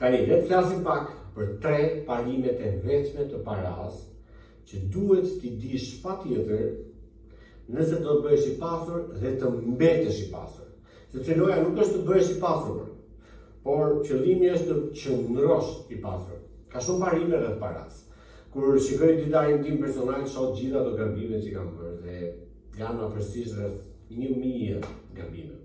Tani, le të flasim pak për 3 parimet e vetme të paras që duhet t'i dish patjetër nëse do të bëhesh i pasur dhe të mbetesh i pasur. Sepse loja nuk është të bëhesh i pasur, por qëllimi është të qëndrosh i pasur. Ka shumë parime rreth paras. Kur shikoj ditarin tim personal, shoh gjitha ato gabime që kam bërë dhe janë afërsisht rreth 1000 gabime.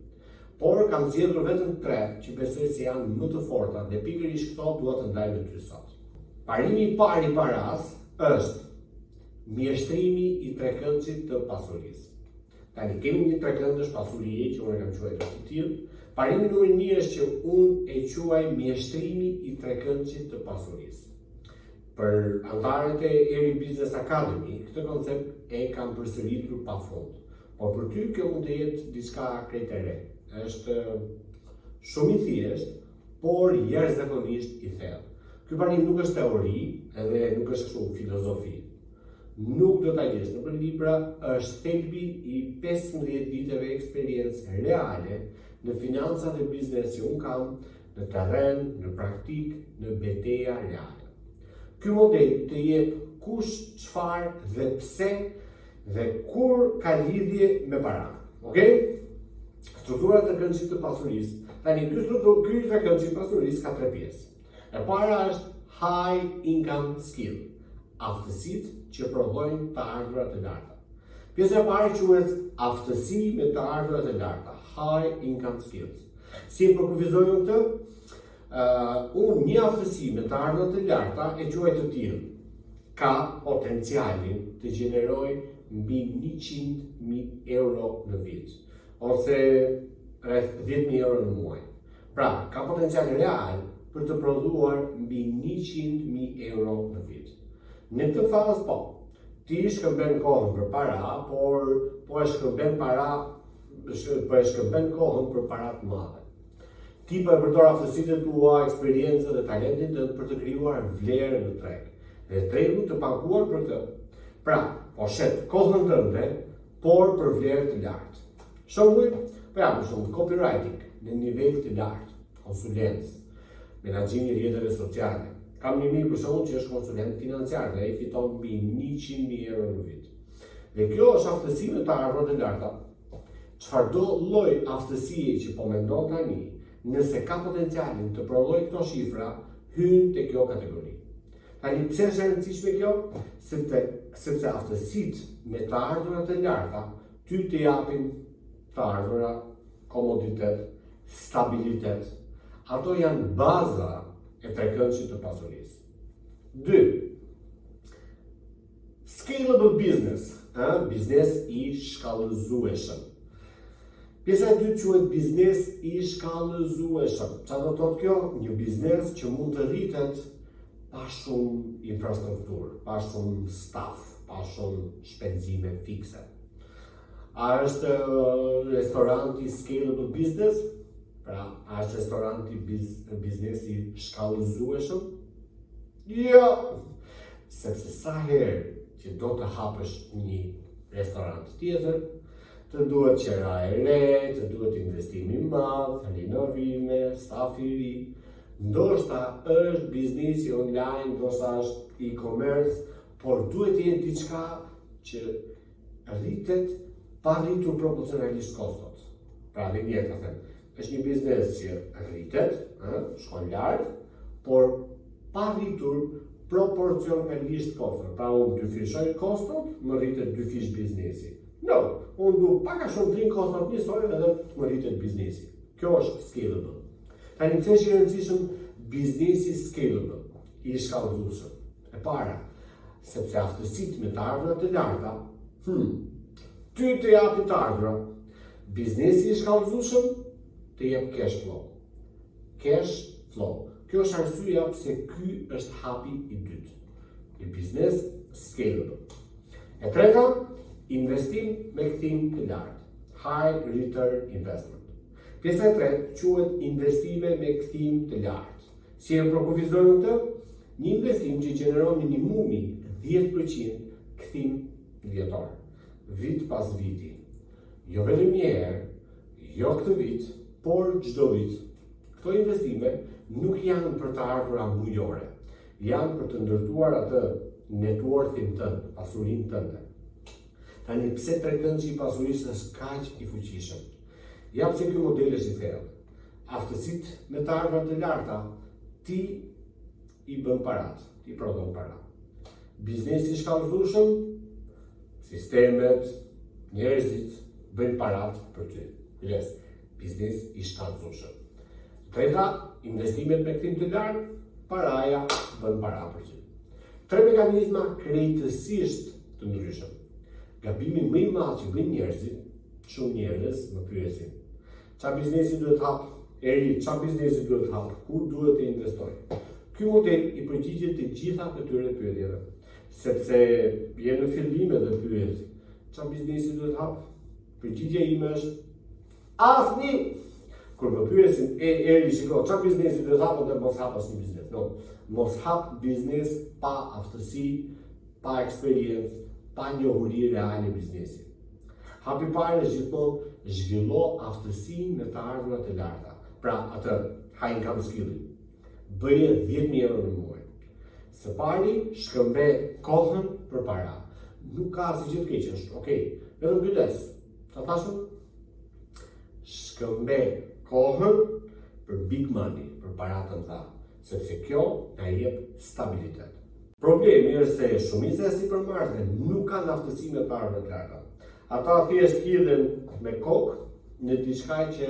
Por kam zgjedhur vetëm 3 që besoj se janë më të forta dhe pikërisht këto dua të ndaj me ty sot. Parimi i parë i paras është mjeshtrimi i trekëndshit të pasurisë. Tani kemi një trekëndësh pasurie që unë kam quajtur të tillë. Parimi numër 1 është që unë e quaj mjeshtrimi i trekëndshit të pasurisë. Për anëtarët e Eri Business Academy, këtë koncept e kam përsëritur pafund. Por për ty kjo mund të jetë diçka krejt e re. Është shumë i thjeshtë, por jashtëzakonisht i thellë. Ky parim nuk është teori, edhe nuk është kështu filozofi. Nuk do ta gjesh nëpër libra, është thelbi i 15 viteve eksperiencë reale në financa dhe biznes që unë kam, në terren, në praktik, në betejë reale. Ky model të jep kush, çfarë dhe pse dhe kur ka lidhje me para. Okej? Struktura e trekëndshit të pasurisë. Tani ky trekëndshi i pasurisë ka 3 pjesë. E para është high income skill, aftësitë që prodhojnë të ardhurat e larta. Pjesa e parë quhet aftësi me të ardhurat e larta, high income skills. Si e përkufizoj unë këtë? Unë një aftësi me të ardhurat e larta e quaj të tillë. Ka potencialin të gjeneroj mbi 100.000 euro në vit, ose rreth 10.000 euro në muaj. Pra, ka potencial real për të prodhuar mbi 100.000 euro në vit. Në këtë fazë po, ti shkëmben kohën për para, por po e shkëmben kohën për para të mëdha. Ti po e përdor aftësitë tua, eksperiencën dhe talentin tënd për të krijuar vlerë në treg. Dhe tregu të paguar për këtë. Pra, po shet kohën tënde, por për vlerë të lartë. Shembull, për shembull, copywriting në nivel të lartë, konsulencë, menaxhimi i rrjeteve sociale. Kam një mirë për shembull që është konsulent financiar dhe ai fiton mbi 100.000 euro në vit. Dhe kjo është aftësi me të ardhurat e larta. Çfarëdo lloj aftësie që po mendon tani, nëse ka potencialin të prodhojë këto shifra, hyn te kjo kategori. Tani pse është e rëndësishme kjo? Sepse aftësitë me të ardhurat e larta ty të japin të ardhura, komoditet, stabilitet. Ato janë baza e trekëndshit të pasurisë. 2. Scalable business, biznes i shkallëzueshëm. Pjesa e dytë quhet biznes i shkallëzueshëm. Çfarë do të thotë kjo? Një biznes që mund të rritet pa shumë infrastrukturë, pa shumë staf, pa shumë shpenzime fikse. A është restoranti scalable business? Pra, a është restoranti biznesi shkallëzueshëm? Jo! Sepse sa herë që do të hapësh një restorant tjetër, të duhet qera e re, të duhet investimi i madh, rinovime, staf i ri. Ndoshta është biznesi online, ndoshta është e-commerce, por duhet të jetë diçka që rritet pa rritur proporcionalisht kostot. Pra, dhe njerë ka thënë, është një biznes që rritet, shkon lart, por pa rritur proporcionalisht kostot. Pra, unë dyfishoj kostot, më rritet dyfish biznesi. No, unë du paka shumë t'rin kostot njësoj edhe më rritet biznesi. Kjo është scalable. Tani pse është i rëndësishëm biznesi scalable, i shkallëzueshëm? E para, sepse aftësitë me të ardhurat e larta, ty të japi të ardhura. Biznesi i shkallëzueshëm të jep cash flow. Cash flow. Kjo është arsyeja pse ky është hapi i dytë. I biznes scalable. E treta, investim me kthim të lartë. High return investment. Pjesa e tretë quhet investime me kthim të lartë. Si e përkufizojmë këtë? Një investim që gjeneron minimumi 10% kthim vjetor. Vit pas viti. Jo vetëm një herë, jo këtë vit, por çdo vit. Këto investime nuk janë për të ardhura mujore, janë për të ndërtuar atë networthin tënd, pasurinë tënde. Tani pse tregon që i pasurisë është kaq i fuqishëm? Ja pse ky model është i thellë. Aftësitë me të ardhurat të larta, ti i bën parat, ti prodhon para. Biznesi i shkallëzueshëm, sistemet, njerëzit bëjnë parat për ty. Yes, biznes i shkallëzueshëm. Treta, investimet me kthim të lartë, paraja bën para për ty. Tre mekanizma krejtësisht të ndryshëm. Gabimi më i madh që bëjnë njerëzit, shumë njerëz më pyesin: çfarë biznesi duhet hap? Çfarë biznesi duhet hap? Ku duhet të investoj? Ky model i përgjigjet të gjitha këtyre pyetjeve, sepse je në fillim edhe pyet: çfarë biznesi duhet hap? Përgjigjja ime është asnjë. Kur më pyesin, shiko, çfarë biznesi duhet hap, dhe mos hap asnjë biznes. No, mos hap biznes pa aftësi, pa eksperiencë, pa njohuri reale biznesi. Hapi parë është gjithmonë zhvillo aftësinë në të ardhurat të larta. Pra, atë high income skill-in. Bëje 10.000 euro në muaj. Së pari, shkëmbe kohën për para. Nuk ka asgjë të keq, është okay. Vetëm kujdes. Ta thashëm? Shkëmbe kohën për big money, për para të mëdha, sepse kjo na jep stabilitet. Problemi është se shumica e sipërmarrësve nuk kanë aftësi me të ardhurat të larta. Ata thjesht hidhen me kokë në diçka që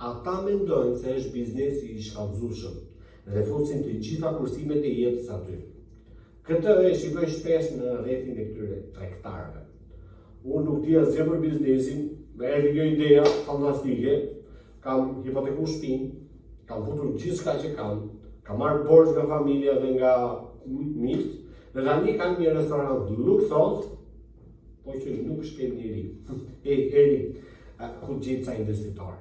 ata mendojnë se është biznesi i shkallëzueshëm dhe fusin të gjitha kursimet e jetës aty. Këtë e shikoj shpesh në rrethin e këtyre tregtarëve. Unë nuk di asgjë për biznesin, më erdhi kjo ideja fantastike, kam hipotekuar shtëpinë, kam futur gjithçka që kam marrë borxh nga familja dhe nga miqt, dhe tani kam një restorant luksos, po që nuk shkel njeri. Ku gjetë ca investitor?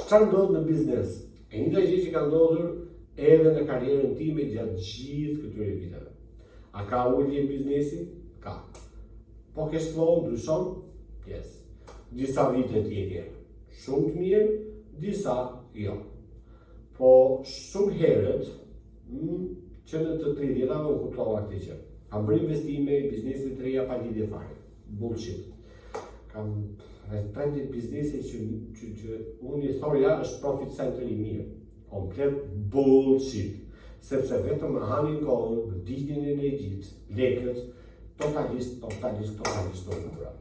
Çfarë ndodh në biznes? E një gjë që ka ndodhur edhe në karrierën time gjatë gjithë këtyre viteve. A ka ulje biznesi? Ka. Po cash flow ndryshon? Yes. Disa vite tjetër shumë të mirë, disa jo. Po shumë herët, që në të 30-ave unë kuptova këtë gjë. Kam bërë investime, biznese të reja pa lidhje fare. Bullshit. Kam rrethet biznese që unë i thoja është profit center i mirë. Komplet bullshit. Sepse vetëm hanin kohën, vdiknin energjit, lekët, totalisht të ura.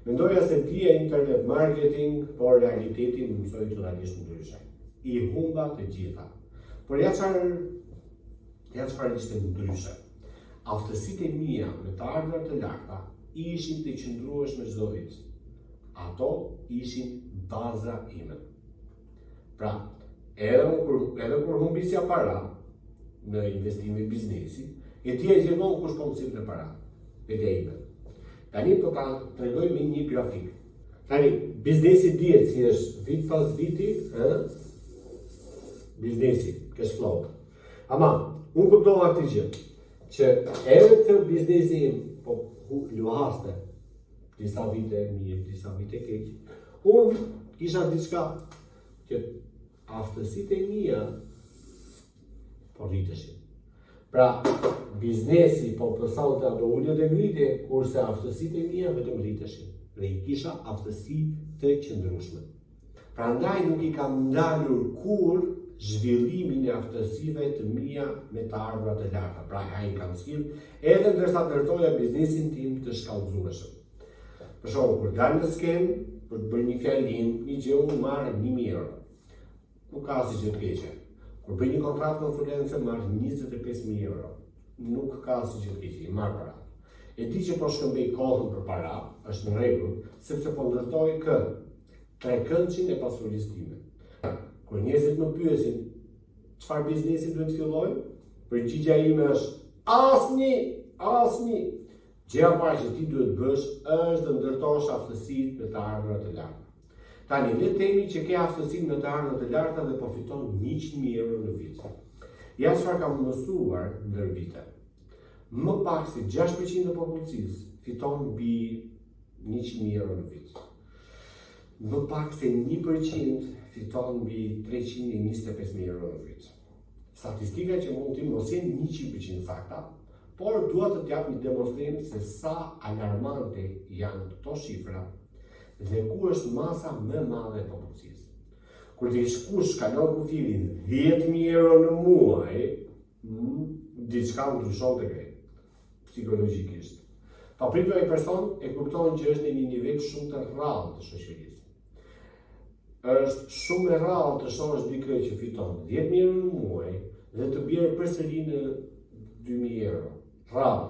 Mendoja se dija internet marketing, por realitetin më mësoj totalisht ndryshe. I humba të gjitha. Por ja çfarë ishte ndryshe. Aftësitë e mia me të ardhurat të larta ishin të qëndrueshme çdo vit. Ato ishin baza ime. Pra, edhe kur humbisja para në investime biznesi, e tia gjithmonë kush po mësim në para. Vetja ime. Tani po ta tregoj me një grafik. Tani, biznesi dihet si është vit pas viti, biznesi, cash flow. Ama, unë kuptova këtë gjë, që edhe të biznesi po luhaste, disa vite mirë, disa vite keq, unë kisha diçka që aftësitë e mia po rriteshin. Pra, biznesi po pësonte ato uljet e ngritje, kurse aftësitë e mia vetëm rriteshin. Dhe i kisha aftësi të qëndrueshme. Prandaj nuk i kam ndalur kur zhvillimin e aftësive të mia me të ardhurat e larta. Pra, ai kam skill, edhe ndërsa ndërtoja biznesin tim të shkallëzueshëm. Për shembull, kur dal në skenë, për të bërë një fjalim, një gjë unë marr 1.000 euro. Nuk ka asgjë të keqe. Kur bëj një kontratë konsulence, marr 25.000 euro. Nuk ka asgjë të keqe, marr para. E di që po shkëmbej kohën për para, është në rregull, sepse po ndërtoj trekëndçin e pasurisë time. Kur njerëzit më pyesin çfarë biznesi duhet të filloj, përgjigjja ime është asnjë. Gjëja e parë që ti duhet bësh është të ndërtosh aftësitë me të ardhurat të larta. Tani, le të themi që ke aftësinë me të ardhurat të larta dhe po fiton 100.000 euro në vit. Ja çfarë kam mësuar ndër vite. Më pak se 6% e popullsisë fiton mbi 100.000 euro në vit. Më pak se 1% fiton mbi 325.000 euro në vit. Statistika që mund të mos jenë 100% sakta, por dua të t'jap një demonstrim se sa alarmante janë këto shifra dhe ku është masa më e madhe e popullsisë. Kur dikush kalon kufirin 10.000 euro në muaj, diçka ndryshon tek ai, psikologjikisht. Papritur ai person e kupton që është në një nivel shumë të rrallë të shoqërisë. Është shumë e rrallë të shohësh dikë që fiton 10.000 euro në muaj dhe të bjerë përsëri në 2.000 euro. Rrallë.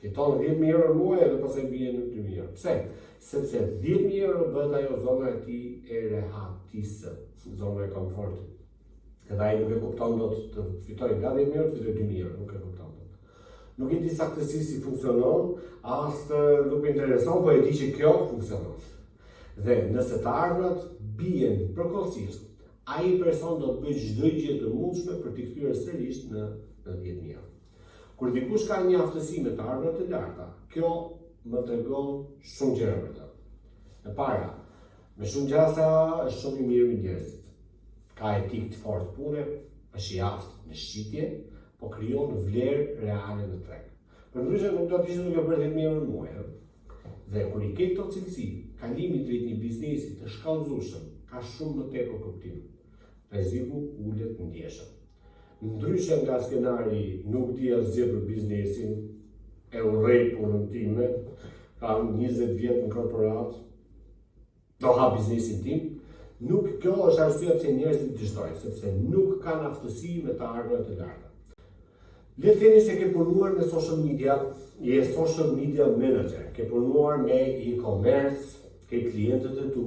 Fiton 10.000 euro në muaj dhe pastaj bie në 2.000 euro. Pse? Sepse 10.000 euro bëhet ajo zona e tij e rehatisë, zona e komfortit. Edhe ai nuk e kupton dot të fitojë nga 10.000 euro të fitojë 2.000 euro, nuk e kupton dot. Nuk e di saktësisht si funksionon, as nuk më intereson, po e di që kjo funksionon. Dhe nëse të ardhurat bien përkohësisht, ai person do të bëjë çdo gjë të mundshme për t'i kthyer sërish në 10.000 euro. Kur dikush ka një aftësi me të ardhurat të larta, kjo më tregon shumë gjëra për ta. E para, me shumë gjasa është shumë i mirë me njerëzit. Ka etikë të fortë pune, është i aftë në shqitje, po krijon vlerë reale në treg. Përndryshe nuk do të ishte duke bërë 10.000 euro në muaj. Dhe kur i ke këto cilësi, kalimi drejt një biznesi të shkallëzueshëm ka shumë më tepër kuptim. Rreziku ulet ndjeshëm. Ndryshe nga skenari nuk di asgjë për biznesin, e urrej punën time, kam 20 vjet në korporat, do ha biznesin tim, nuk kjo është arsyeja pse njerëzit dështojnë, sepse nuk kanë aftësi me të ardhurat të larta. Le të themi se ke punuar me social media, je social media manager, ke punuar me e-commerce, ke klientët e tu,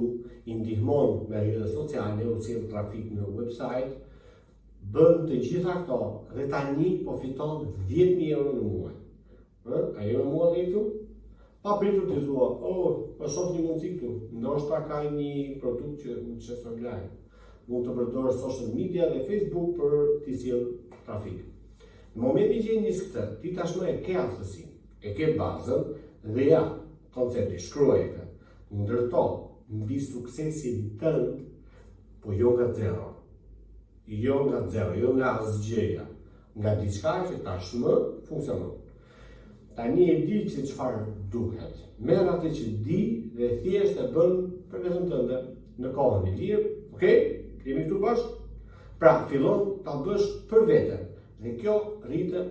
i ndihmon me rrjetet sociale, u sjell trafik në website, bën të gjitha këto dhe tani po fiton 10.000 euro në muaj. Ajo në muaj dhe këtu? Pa pritur të thua, po shoh një mundësi këtu, ndoshta ka një produkt që më çeston online. Mund të përdor social media dhe Facebook për t'i sjell trafik. Në momentin që nis këtë, ti tashmë e ke aftësinë, e ke bazën dhe ja, koncepti shkruaje këtë, ndërto mbi suksesin tënd, po jo nga zero. Jo nga zero, jo nga asgjëja, nga diçka që tashmë funksionon. Tani e di që çfarë duhet. Merr atë që di dhe thjesht e bën për veten tënde në kohën e lirë, okay? Kemi këtu bashkë? Pra, fillon ta bësh për veten. Dhe kjo rritet.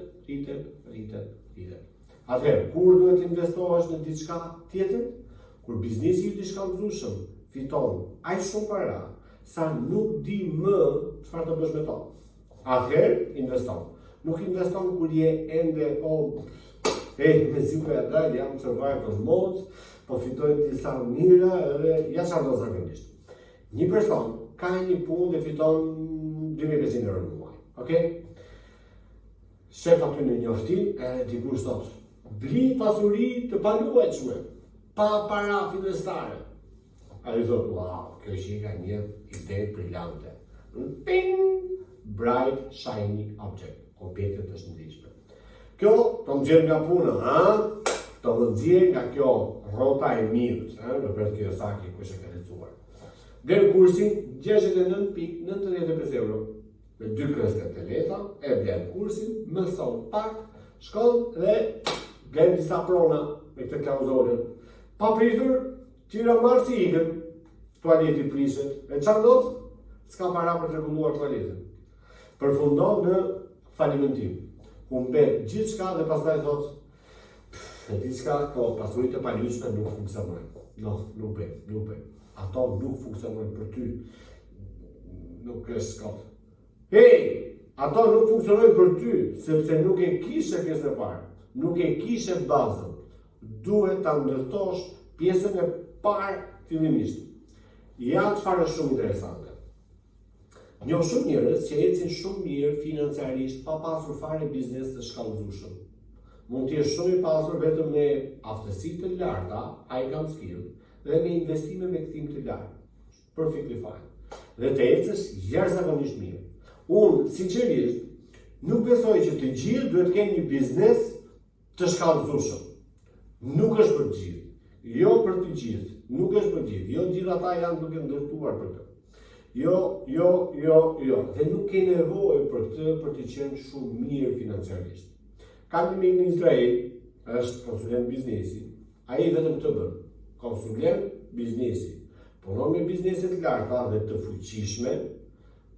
Atëherë, kur duhet investohesh në diçka tjetër? Kur biznesi yt i shkallëzueshëm fiton aq shumë para sa nuk di më çfarë të bësh me to. Atëherë investon. Nuk investon kur je ende me zipër e dal, jam survival mode, po fitoj disa mira edhe ja çfarë do zakonisht. Një person ka një punë dhe fiton 2.500 euro në muaj. Okay? Shef aty në njoftim, dikush thot, bli pasuri të paluajtshme, pa para fillestare. Ai thot, wow, kjo që ka një ide brillante. Ping! Bright, shiny object. Objektet është ndryshme. Kjo të më gjerë nga puna, të më gjerë nga kjo rrota e mirës, Robert Kiyosaki, kush e ka lexuar. Bler kursin 69.95 euro. Me 2 kërëstet të leta, e bler kursin, mëson pak, shkon dhe bler disa prona me këtë klauzorin. Pa pritur, tira marë si ikën, tualeti prishet, e çfarë do? S'ka para për të rregulluar tualetin. Përfundon në falimentim. Ku mbet gjithçka dhe pastaj thot, diçka këto pasuri të paluajtshme nuk funksionojnë. Nuk bëj. Ato nuk funksionojnë për ty. Nuk është kot. Ato nuk funksionojnë për ty, sepse nuk e kishe pjesën e parë, nuk e kishe bazën. Duhet ta ndërtosh pjesën e parë fillimisht. Ja çfarë është shumë interesante. Njoh shumë njerëz që ecin shumë mirë financiarisht pa pasur fare biznes të shkallëzueshëm. Mund të jesh shumë i pasur vetëm me aftësi të larta, high income skill, dhe me investime me kthim të lartë. Perfectly fine. Dhe të ecësh jashtëzakonisht mirë. Unë, sinqerisht, nuk besoj që të gjithë duhet të kenë një biznes të shkallëzueshëm. Nuk është për të gjithë. Jo për të gjithë. Nuk është për të gjithë. Jo gjithë ata janë duke ndërtuar për të. Jo. Dhe nuk ke nevojë për këtë për të qenë shumë mirë financiarisht. Kam një mik në Izrael, është konsulent biznesi. Ai vetëm këtë bën. Konsulent biznesi. Punon me biznese të larta dhe të fuqishme.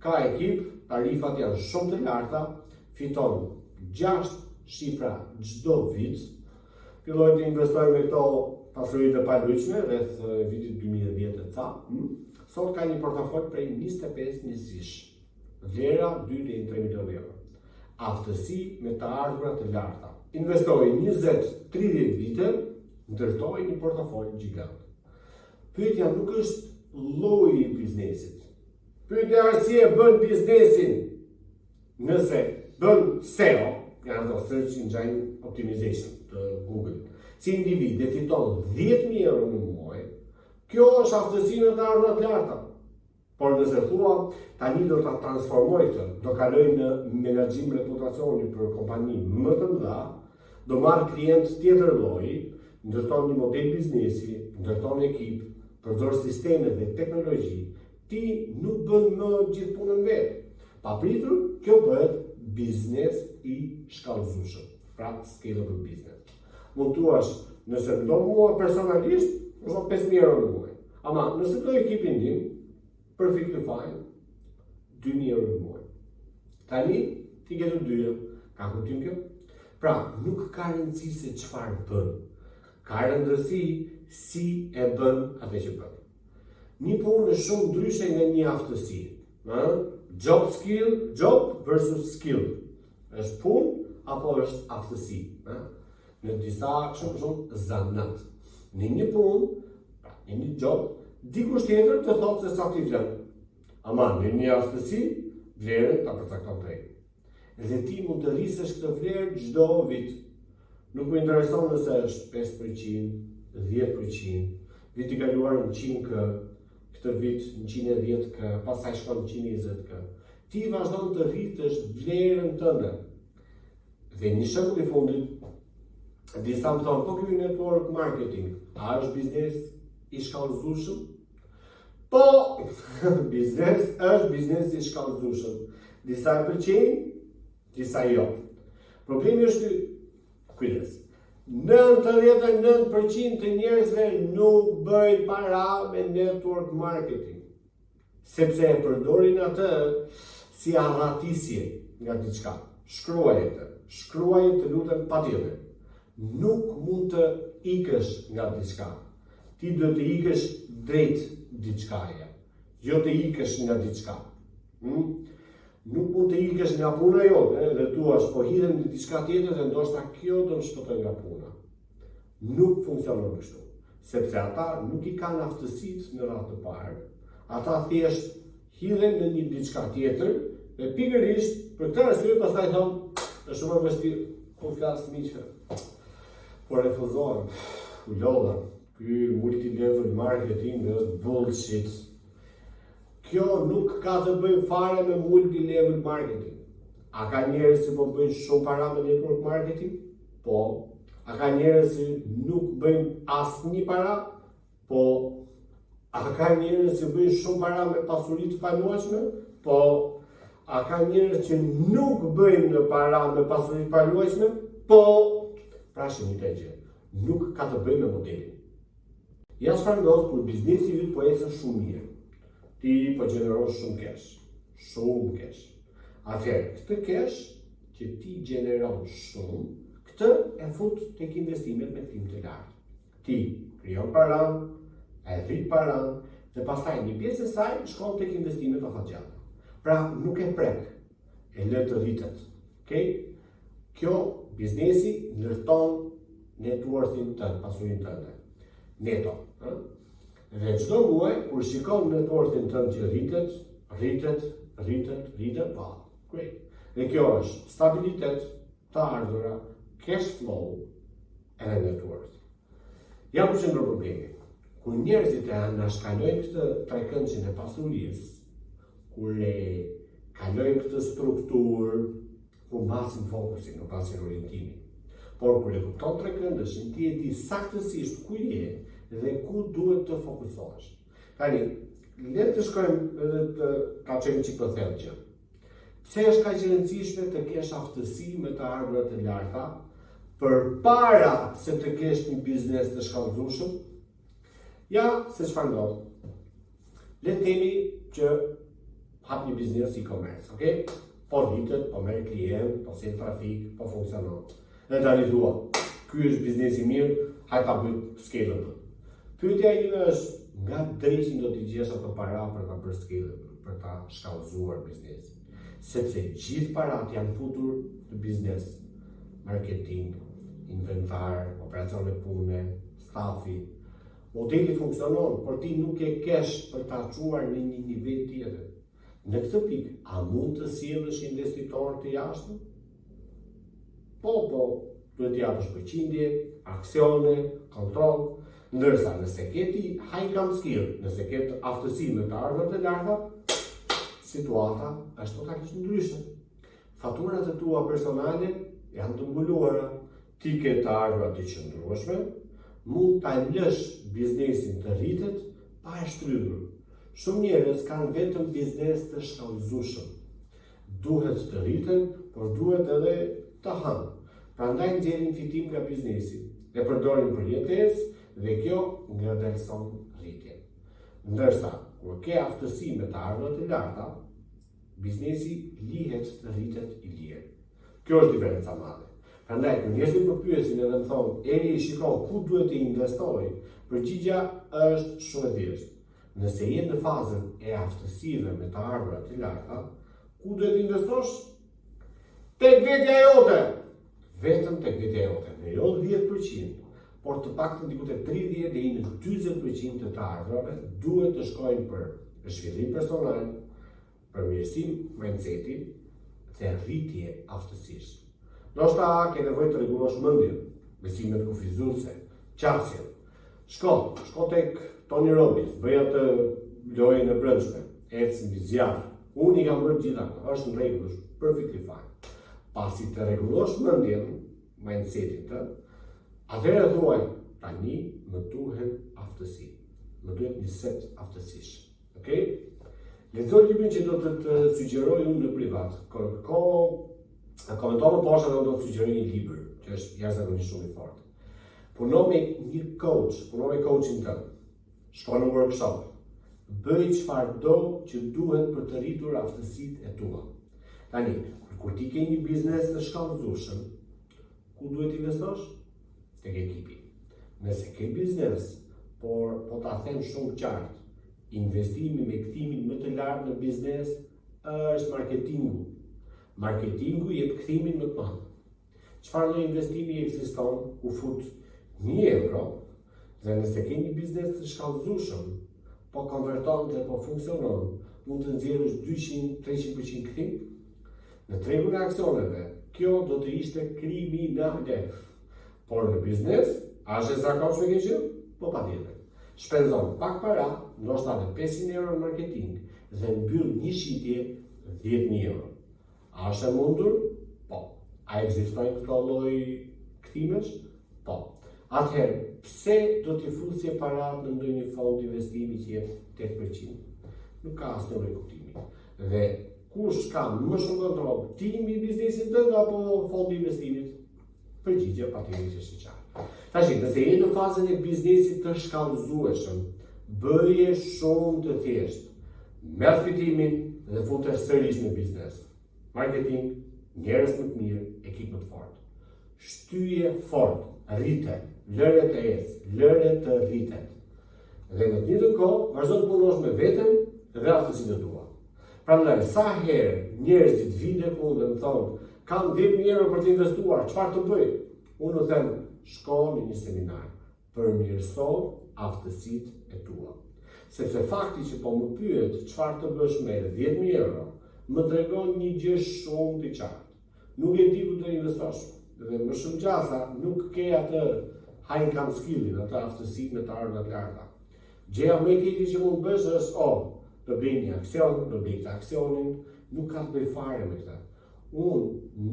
Ka ekip, tarifat janë shumë të larta, fiton 6 shifra çdo vit. Filloi të investojë me këto pasuri të palëndshme rreth vitit 2010 e ca. Sot ka një portafol prej 25 njësish. Vlera 2 deri në 3 milionë euro. Aftësi me të ardhurat të larta. Investoi 20-30 vite, ndërtoi një portafol gjigant. Pyetja nuk është lloji i biznesit. Pyetja është si e bën biznesin. Nëse bën SEO, janë ato Search Engine Optimization të Google, si individ dhe fiton 10.000 euro në muaj, kjo është aftësi me të ardhurat të larta. Por nëse thua, tani do ta transformoj këtë, do kaloj në menaxhim reputacioni për kompani më të mëdha, do marr klient tjetër lloji, ndërton një model biznesi, ndërton ekip, përdor sisteme dhe teknologji, ti nuk bën më gjithë punën vetë. Papritur, kjo bëhet biznes i shkallëzueshëm, pra scalable business. Mund thuash, nëse do mua personalisht, është 5.000 euro në muaj. Ama nëse do ekipin tim, perfectly fine, 2.000 euro në muaj. Tani, ti ke të dyja. Ka kuptim kjo? Pra, nuk ka rëndësi se çfarë bën. Ka rëndësi si e bën atë që bën. Një punë është shumë ndryshe nga një aftësi. Job versus skill. Është punë apo është aftësi? Në disa shumë zanat. Në një punë, në një job, dikush tjetër të thotë se sa ti vlen. Ama në një aftësi, vlerën ta përcakton ai. Dhe ti mund të rrisësh këtë vlerë çdo vit. Nuk më intereson nëse është 5%, 10%, viti kaluar 100k, këtë vit 110k, pastaj shkon 120k. Ti vazhdon të rritësh vlerën tënde. Dhe një shembull i fundit, disa më thonë, po ky network marketing, a është biznes i shkallëzueshëm? Po, biznes është biznes i shkallëzueshëm. Disa e pëlqejnë, disa jo. Problemi është kujdes. 99% të njerëzve nuk bëjnë para me network marketing, sepse e përdorin atë si arratisje nga diçka. Shkruaje të lutem patjetër. Nuk mund të ikësh nga diçka. Ti duhet të ikësh drejt diçkaje, jo të ikësh nga diçka. Nuk mund të ikësh nga puna jote dhe thuash po hidhem në diçka tjetër dhe ndoshta kjo do të shpëtoj nga puna. Nuk funksionon kështu, sepse ata nuk i kanë aftësitë në radhë të parë. Ata thjesht hidhen në një diçka tjetër dhe pikërisht për këtë arsye pastaj thonë është shumë e vështirë, po flas miqë. Po refuzohen. U lodha. Ky multi-level marketing është bullshit. Kjo nuk ka të bëjë fare me multi-level marketing. A ka njerëz që po bëjnë shumë para me network marketing? Po. A ka njerëz që nuk bëjnë asnjë para? Po. A ka njerëz që bëjnë shumë para me pasuri të paluajshme? Po. A ka njerëz që nuk bëjnë para me pasuri të paluajshme? Po. Pra shumë të gjë. Nuk ka të bëjë me modelin. Ja çfarë ndodh kur biznesi yt po ecën shumë mirë. Ti po gjeneron shumë kesh. Atëherë, këtë kesh që ti gjeneron shumë, këtë e fut tek investimet me kthim të lartë. Ti krijon paran, e rrit paran, dhe pastaj një pjesë e saj shkon tek investimet afatgjata. Pra nuk e prek, e lë të rritet. Okay? Kjo biznesi ndërton net worth-in tënd, pasurinë tënde. Neto. Dhe çdo muaj kur shikon net worth-in tënd që rritet, pa. Great. Dhe kjo është stabilitet, të ardhura, cash flow edhe net worth. Ja ku qëndron problemi. Kur njerëzit e anashkalojnë këtë trekëndshën e pasurisë, kur e kalojnë këtë strukturë, humbasin fokusin, humbasin orientimin. Por kur e kupton trekëndëshin, ti e di saktësisht ku je dhe ku duhet të fokusohesh. Tani, le të shkojmë edhe të ka qenë që për thellë gjë. Pse është kaq e rëndësishme të kesh aftësi me të ardhurat të larta përpara se të kesh një biznes të shkallëzueshëm? Ja, se çfarë ndodh. Le të themi që hap një biznes e-commerce, okay? Po rritet, po merr klient, po sjell trafik, po funksionon. Dhe tani thua, ky është biznesi mirë, hajde ta bëj scalable. Pyetja ime është, nga drejti do t'i gjesh ato para për ta bërë scalable, për ta shkallëzuar biznesin? Sepse gjithë parat janë futur në biznes, marketing, inventar, operacione pune, stafi. Modeli funksionon, por ti nuk e kesh për ta çuar në një nivel tjetër. Në këtë pikë, a mund të sjellësh investitor të jashtëm? Po, duhet t'i japësh përqindje, aksione, kontroll, ndërsa nëse ke ti high income skill, nëse ke aftësi me të ardhurat e larta, situata është totalisht ndryshe. Faturat e tua personale janë të mbuluara, ti ke të ardhurat të qëndrueshme, mund ta lësh biznesin të rritet pa e shtrydhur. Shumë njerëz kanë vetëm biznes të shkallëzueshëm. Duhet të rriten, por duhet edhe të hanë. Prandaj nxjerrin fitim nga biznesi, e përdorin për jetesë dhe kjo ngadalson rritjen. Ndërsa, kur ke aftësi me të ardhurat e larta, biznesi lihet të rritet i lirë. Kjo është diferenca madhe. Prandaj, kur njerëzit më pyesin edhe më thonë, "Eri, shiko, ku duhet të investoj?" Përgjigjja është shumë e thjeshtë. Nëse je në fazën e aftësive me të ardhurat e larta, ku duhet të investosh? Tek vetja jote. Vetëm tek vetja jote, në jo 10%, por të paktën diku te 30 deri në 40% të të ardhurave duhet të shkojnë për zhvillim personal, përmirësim mindseti dhe rritje aftësisë. Ndoshta ke nevojë të rregullosh mendjen, besimet kufizuese, qasjen. Shko tek Tony Robbins, bëj atë lojën e brendshme, ecë mbi zjarr. Unë i kam bërë gjitha, është në rregull, është perfectly fine. Pasi të rregullosh mendjen, mindsetin të, atëherë thuaj, tani më duhet aftësi. Më duhet një set aftësish. Okej? Lexoj librin që do të sugjeroj unë në privat. Komentoj më poshtë atë do të sugjeroj një libër, që është jashtëzakonisht shumë i fortë. Puno me një coach, puno me coachin tënd. Shko në workshop. Bëj çfarëdo që duhet për të rritur aftësitë e tua. Tani, kur ti ke një biznes të shkallëzueshëm, ku duhet investosh? Tek ekipi. Nëse ke biznes, por po ta them shumë qartë, investimi me kthimin më të lartë në biznes është marketingu. Marketingu jep kthimin më të madh. Çfarë lloj investimi ekziston ku fut 1 euro, dhe nëse ke një biznes të shkallëzueshëm, po konverton dhe po funksionon, mund të nxjerrësh 200-300% kthim. Në tregun e aksioneve, kjo do të ishte kriminale. Por në biznes, a është e zakonshme kjo gjë? Po patjetër. Shpenzon pak para, ndoshta edhe 500 euro në marketing dhe mbyll një shitje 10.000 euro. A është e mundur? Po. A ekzistojnë këto lloj kthimesh? Po. Atëherë, pse do t'i fusje parat në ndonjë fond investimi që jep 8%? Nuk ka asnjë lloj kuptimi. Dhe kush ka më shumë kontroll, ti mbi biznesin tënd apo fondi i investimit? Përgjigjja patjetër është e qartë. Tash, nëse je në fazën e biznesit të shkallëzueshëm, bëje shumë të thjeshtë. Merr fitimin dhe fute sërish në biznes. Marketing, njerëz më të mirë, ekip më të fortë. Shtyje fort, rritet, lëre të ecë, lëre të rritet. Dhe në të njëjtën kohë, vazhdo të punosh me veten dhe aftësitë tua. Prandaj, sa herë njerëzit vinë ku dhe më thonë, kam 10.000 euro për të investuar, çfarë të bëj? Unë u them, shko në një seminar, përmirëso aftësitë e tua. Sepse fakti që po më pyet çfarë të bësh me 10.000 euro, më tregon një gjë shumë të qartë. Nuk e di ku të investosh, dhe më shumë gjasa nuk ke atë high income skillin, atë aftësi me të ardhurat e larta. Gjëja më e keqe që mund bësh është, do bëj një aksion, do bëj këtë aksionin, nuk ka të bëj fare me këtë. Unë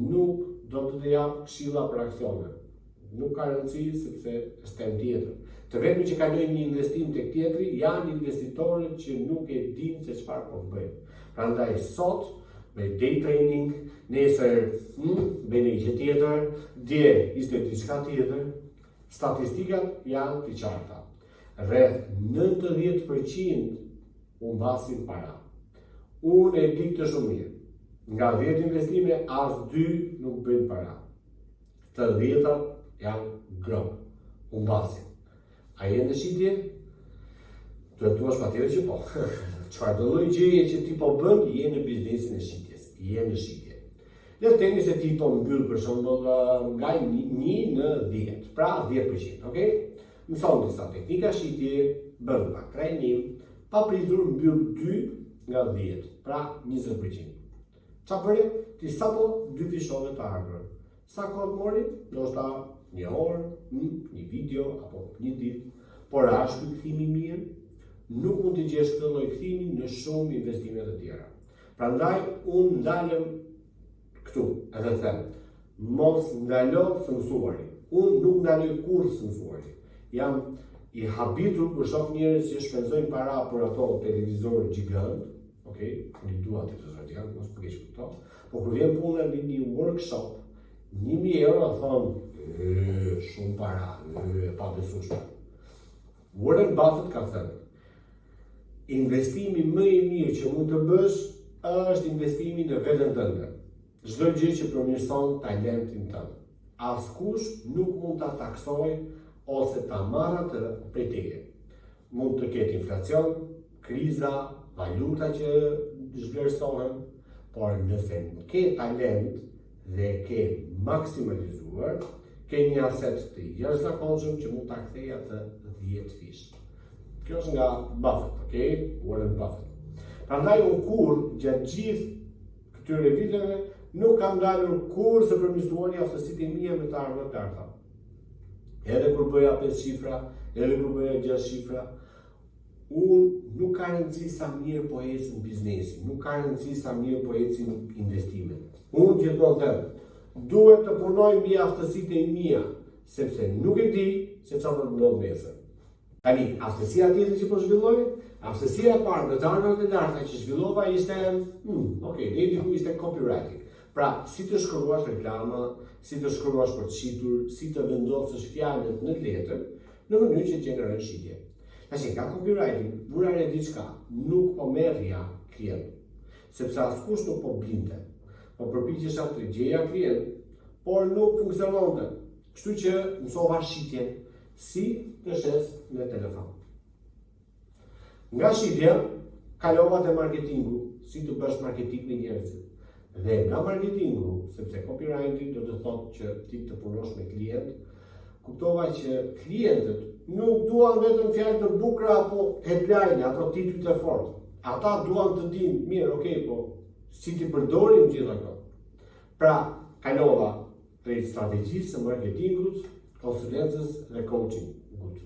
nuk do të jap këshilla për aksione. Nuk ka rëndësi sepse është temë tjetër. Të vetmi që kalojnë një investim tek tjetri janë investitorët që nuk e dinë se çfarë po bëjnë. Prandaj sot me day trading, nesër bëni gjë tjetër, dje ishte diçka tjetër, statistikat janë të qarta. Rreth 90% u mbasin para. Unë e di këtë shumë mirë. Nga 10 investime, as 2 nuk bëjnë para. Të 10 janë grop, u mbasin. A je në shitje? Të thuash patjetër që po. Çfarë do lloj gjëje që ti po bën, je në biznesin e shitjes. Je në shitje. Le të themi se ti po mbyll për shembull nga 1 në 10, pra 10%, okay? Mëson disa teknika shitje, bën pak trajnim, pa pritur mbyll 2 nga 10, pra 20%. Qa bëri? Ti sapo 2 fishove të ardhur. Sa kohë mori? Ndoshta 1 orë, një video apo një ditë. Por a është ky kthimi i mirë? Nuk mund të gjesh këtë lloj kthimi në shumë investime të tjera. Prandaj unë ndalem këtu, edhe them, mos ndalo së mësuari. Unë nuk ndaloj kurrë së mësuari. Jam i habitur kur shoh njerëz që shpenzojnë para për ato televizorë gjigant, okay? Unë dua televizorë gjigant, mos përkeq kupto. Po kur vjen puna në një workshop, 1000 euro thon, shumë para, pa besueshme. Warren Buffett ka thënë, investimi më i mirë që mund të bësh është investimi në veten tënde. Çdo gjë që përmirëson talentin tënd. Askush nuk mund ta taksojë ose ta marrë atë prej teje. Mund të ketë inflacion, kriza, valuta që zhvlerësohen, por nëse ke talent dhe ke maksimalizuar, ke një aset të jashtëzakonshëm që mund ta kthejë atë 10 fish. Kjo është nga Buffett, okay? Warren Buffett. Prandaj unë kur gjatë gjithë këtyre viteve nuk kam dalur kur se përmirësuani aftësitë e mia me të ardhurat të arta. Edhe kur bëja 5 shifra, edhe kur bëja 6 shifra, unë nuk ka rëndësi sa mirë po ecën biznesi, nuk ka rëndësi sa mirë po ecin investimet. Unë gjithmonë them, duhet të punoj mbi aftësitë e mia, sepse nuk e di se çfarë do të ndodhë nesër. Tani, aftësia tjetër që po zhvilloj, aftësia e parë në të ardhurat e larta që zhvillova ishte, deri diku ishte copywriting. Pra, si të shkruash reklama, si të shkruash për të shitur, si të vendosësh fjalët në letër, në mënyrë që të gjeneron shitje. Tash, nga copywriting, vura re diçka, nuk po merrja klient, sepse askush nuk po blinte. Po përpiqesha të gjeja klient, por nuk funksiononte. Kështu që mësova shitjen, si të shes në telefon. Nga shitja, kalova te marketingu, si të bësh marketing me njerëzit. Dhe nga marketingu, sepse copywriting do të thotë që ti të punosh me klient, kuptova që klientët nuk duan vetëm fjalë të bukura apo headline, ato titujt e fortë. Ata duan të dinë, mirë, okay, po si ti përdorin gjithë ato. Pra, kalova prej strategjisë së marketingut, konsulencës dhe coaching-gut.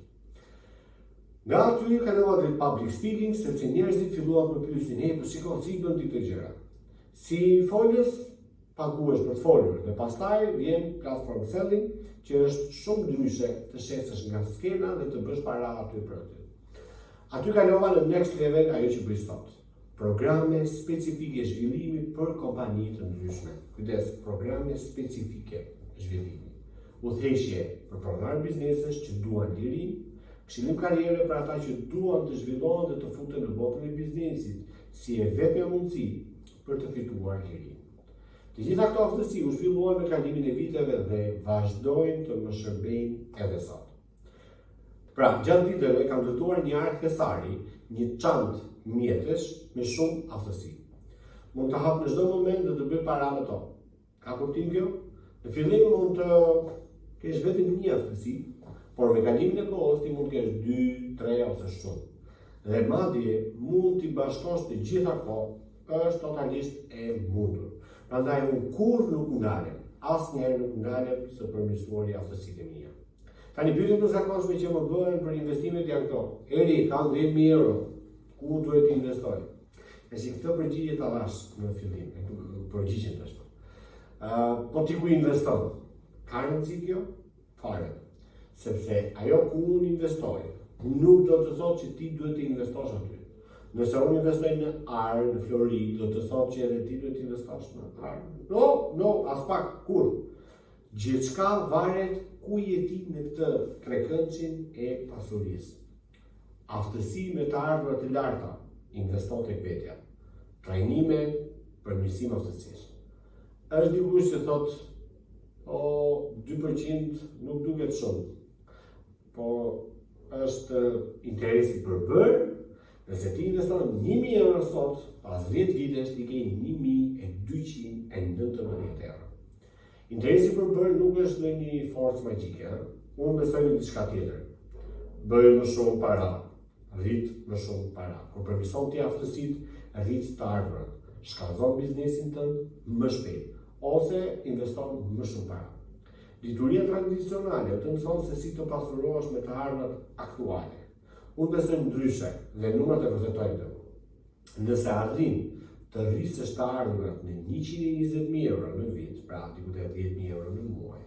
Nga aty kalova drejt public speaking, sepse njerëzit filluan të më pyesin, po shiko, si bën ti këtë gjëra? Si folës, paguhesh për të folur, dhe pastaj vjen platform selling, që është shumë ndryshe të shesësh nga skena dhe të bësh para aty për aty. Aty kalova në next level ajo që bëj sot. Programe specifike zhvillimi për kompani të ndryshme. Kujdes, programe specifike zhvillimi. Udhëheqje për pronar biznesesh që duan liri, këshillim karriere për ata që duan të zhvillohen dhe të futen në botën e biznesit, si e vetmja mundësi për të fituar liri. Të gjitha këto aftësi u zhvilluan me kalimin e viteve dhe vazhdojnë të më shërbejnë edhe sot. Pra, gjatë viteve kam ndërtuar një ark thesari, një çantë mjetesh me shumë aftësi. Mund të hap në çdo moment dhe të bëj para me to. Ka kuptim kjo? Në fillim mund të kesh vetëm një aftësi, por me kalimin e kohës ti mund të kesh 2, 3 ose shumë. Dhe madje mund t'i bashkosh të gjitha këto, është totalisht e mundur. Prandaj unë kurrë nuk ndalem, asnjëherë nuk ndalem së përmirësuari aftësitë e mia. Tani pyetjet e zakonshme që më bëhen për investimet janë këto. Eri, kam 10.000 euro, ku duhet të investoj? Tash këtë përgjigje ta dhash në fillim, përgjigjen tash. Po ti ku investon? Ka rëndësi kjo? Fare. Sepse ajo ku unë investoj, nuk do të thotë që ti duhet të investosh aty. Nëse unë investoj në Arë, në Florid, do të thotë që edhe ti duhet të investosh në Arë. No, as pak, kur. Gjithçka varet ku je ti në këtë trekëndçin e pasurisë. Aftësi me të ardhurat të larta, investo tek vetja. Trajnime, përmirësim aftësisë. Është dikush që thotë, 2% nuk duket shumë, po është interesi për bërë. Nëse ti investon 1.000 euro sot, pas 10 vitesh ti ke 1.219 euro. Interesi për bërë nuk është në një forcë magjike. Unë besoj në diçka tjetër. Bëj më shumë para, rrit më shumë para. Kur përmirëson ti aftësitë, rrit të ardhurat. Shkallëzon biznesin tënd më shpejt, ose investon më shumë para. Dituria tradicionale të mëson se si të pasurohesh me të ardhurat aktuale. Unë besoj ndryshe dhe numrat e vërtetojnë të. Nëse arrin të rrisësh të ardhurat në 120.000 euro në vit, pra diku te 10.000 euro në muaj,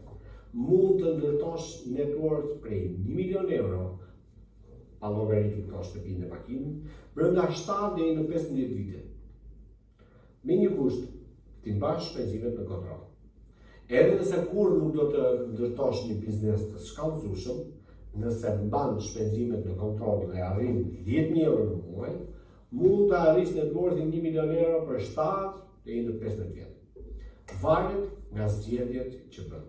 mund të ndërtosh net worth prej 1 milion euro, pa llogaritur këto shtëpinë e makinën, brenda 7 deri në 15 vite. Me një kusht, ti mbash shpenzimet në kontroll. Edhe nëse kur nuk do të ndërtosh një biznes të shkallëzueshëm, nëse mban shpenzimet në kontroll dhe arrin 10.000 euro në muaj, mund të arrish net worth-in 1 milion euro për 7 deri në 15 vjet. Varet nga zgjedhjet që bën.